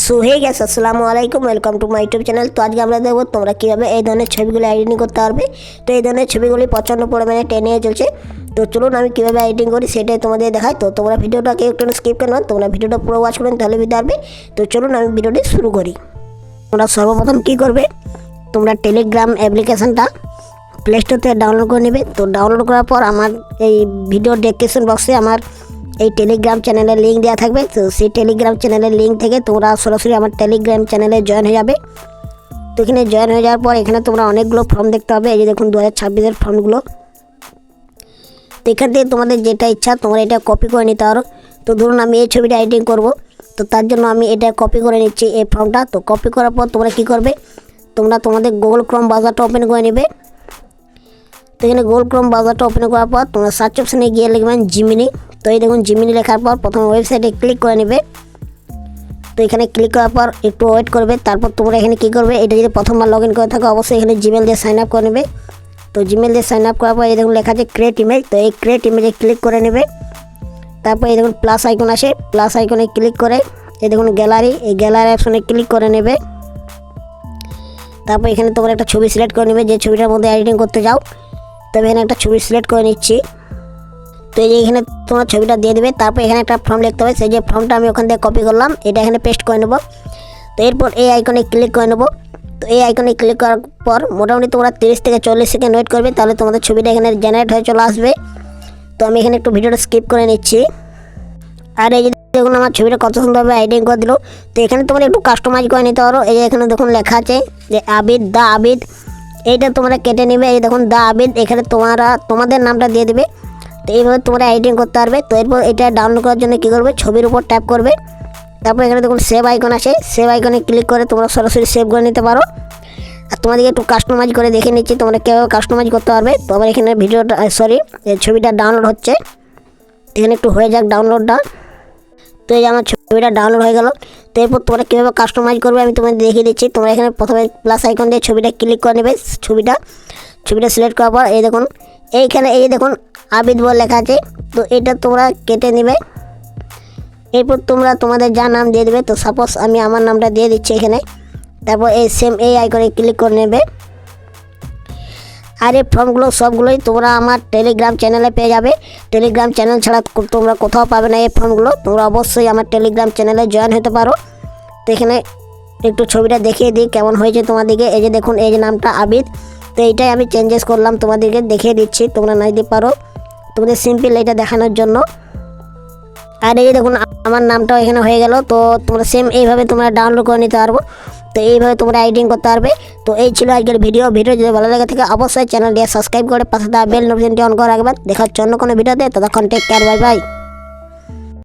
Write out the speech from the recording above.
So hey gas আসসালামু আলাইকুম, welcome to my YouTube channel. তো আজকে আমরা দেখবো তোমরা কীভাবে এই ধরনের ছবিগুলো এডিটিং করতে পারবে। তো এই ধরনের ছবিগুলি প্রচণ্ড পরিমাণে টেনে চলছে। তো চলুন আমি কীভাবে এডিটিং করি সেটাই তোমাদের দেখাই। তো তোমরা ভিডিওটাকে একটু স্কিপ করো না, তোমরা ভিডিওটা পুরো ওয়াচ করুন, তাহলে বুঝতে পারবে। তো চলুন আমি ভিডিওটি শুরু করি। তোমরা সর্বপ্রথম কী করবে, তোমরা টেলিগ্রাম অ্যাপ্লিকেশানটা প্লে স্টোর থেকে ডাউনলোড করে নেবে। তো ডাউনলোড করার পর আমার এই ভিডিও ডেসক্রিপশন বক্সে আমার এই টেলিগ্রাম চ্যানেলের লিঙ্ক দেওয়া থাকবে। তো সেই টেলিগ্রাম চ্যানেলের লিঙ্ক থেকে তোমরা সরাসরি আমার টেলিগ্রাম চ্যানেলে জয়েন হয়ে যাবে। তো এখানে জয়েন হয়ে যাওয়ার পর এখানে তোমরা অনেকগুলো ফর্ম দেখতে হবে। এই যে দেখুন 2026-এর ফর্মগুলো। তো এখান থেকে তোমাদের যেটা ইচ্ছা তোমরা এটা কপি করে নিতে পারো। তো ধরুন আমি এই ছবিটা এডিটিং করব, তো তার জন্য আমি এটা কপি করে নিচ্ছি এই ফর্মটা। তো কপি করার পর তোমরা কী করবে, তোমরা তোমাদের গুগল ক্রোম ব্রাউজারটা ওপেন করে নেবে। তো এখানে গুগল ক্রোম ব্রাউজারটা ওপেন করার পর তোমরা সার্চ অপশানে গিয়ে লিখবেন জিমিনি। তো এই দেখুন জিমিনি লেখার পর প্রথমে ওয়েবসাইটে ক্লিক করে নেবে। তো এখানে ক্লিক করার পর একটু ওয়েট করবে। তারপর তোমরা এখানে কী করবে, এটা যদি প্রথমবার লগ ইন করে থাকো অবশ্যই এখানে জিমেল দিয়ে সাইন আপ করে নেবে। তো জিমেল দিয়ে সাইন আপ করার পর এই দেখুন লেখা আছে ক্রিয়েট ইমেজ। তো এই ক্রিয়েট ইমেজে ক্লিক করে নেবে। তারপর এই দেখুন প্লাস আইকন আসে, প্লাস আইকনে ক্লিক করে এই দেখুন গ্যালারি, এই গ্যালারি অপশনে ক্লিক করে নেবে। তারপর এখানে তোমরা একটা ছবি সিলেক্ট করে নেবে যে ছবিটার মধ্যে এডিটিং করতে যাও। তবে এখানে একটা ছবি সিলেক্ট করে নিচ্ছি। তো এই যে এখানে তোমার ছবিটা দিয়ে দেবে। তারপর এখানে একটা ফর্ম লিখতে হবে, সেই যে ফর্মটা আমি ওখান থেকে কপি করলাম এটা এখানে পেস্ট করে নেব। তো এরপর এই আইকনে ক্লিক করে নেব। তো এই আইকনে ক্লিক করার পর মোটামুটি তোমরা 30 থেকে 40 সেকেন্ড ওয়েট করবে, তাহলে তোমাদের ছবিটা এখানে জেনারেট হয়ে চলে আসবে। তো আমি এখানে একটু ভিডিওটা স্কিপ করে নিচ্ছি। আর এই যে দেখুন আমার ছবিটা কত সুন্দরভাবে এডিটিং করে দিল। তো এখানে তোমরা একটু কাস্টমাইজ করে নিতে পারো। এই যে এখানে দেখুন লেখা আছে যে আবিদ, দা আবিদ, এইটা তোমরা কেটে নেবে। এই দেখুন দা আবিদ, এখানে তোমাদের নামটা দিয়ে দেবে। তো এইভাবে তোমরা এডিটিং করতে পারবে। তো এরপর এটা ডাউনলোড করার জন্য কী করবে, ছবির উপর ট্যাপ করবে। তারপর এখানে দেখুন সেভ আইকন আসে, সেভ আইকনে ক্লিক করে তোমরা সরাসরি সেভ করে নিতে পারো। আর তোমাদেরকে একটু কাস্টমাইজ করে দেখে নিচ্ছি তোমরা কীভাবে কাস্টমাইজ করতে পারবে। তো আবার এখানে ভিডিওটা ছবিটা ডাউনলোড হচ্ছে, এখানে একটু হয়ে যাক ডাউনলোডটা। তো এই যে আমার ছবিটা ডাউনলোড হয়ে গেল। তো এরপর তোমরা কীভাবে কাস্টমাইজ করবে আমি তোমাদের দেখিয়ে দিচ্ছি। তোমরা এখানে প্রথমে প্লাস আইকন দিয়ে ছবিটা ক্লিক করে নেবে। ছবিটা সিলেক্ট করার পর এই দেখুন এইখানে এই দেখুন আবিদ বলে লেখা আছে। তো এটা তোমরা কেটে নেবে। এরপর তোমরা তোমাদের যা নাম দিয়ে দেবে। তো সাপোজ আমি আমার নামটা দিয়ে দিচ্ছি এখানে। তারপর এই সেম এই আইকনে ক্লিক করে নেবে। আর এই ফর্মগুলো সবগুলোই তোমরা আমার টেলিগ্রাম চ্যানেলে পেয়ে যাবে। টেলিগ্রাম চ্যানেল ছাড়া তোমরা কোথাও পাবে না এই ফর্মগুলো। তোমরা অবশ্যই আমার টেলিগ্রাম চ্যানেলে জয়েন হতে পারো। তো এখানে একটু ছবিটা দেখিয়ে দিই কেমন হয়েছে তোমাদেরকে। এই যে দেখুন এই যে নামটা আবিদ, তো এইটাই আমি চেঞ্জেস করলাম, তোমাদেরকে দেখিয়ে দিচ্ছি, তোমরা নাই দিতে পারো তোমাদের সিম্পল এটা দেখানোর জন্য। আর এই যে দেখুন আমার নামটাও এখানে হয়ে গেল। তো তোমরা সেম এইভাবে তোমরা ডাউনলোড করে নিতে পারবো। তো এইভাবে তোমরা এডিটিং করতে পারবে। তো এই ছিল আজকের ভিডিও যদি ভালো লাগে থাকে অবশ্যই চ্যানেলটি সাবস্ক্রাইব করে পাশে বেল নোটিফিকেশনটি অন করে রাখবেন। দেখা হচ্ছে অন্য কোনো ভিডিওতে, ততক্ষণ টেক কেয়ার, বাই বাই।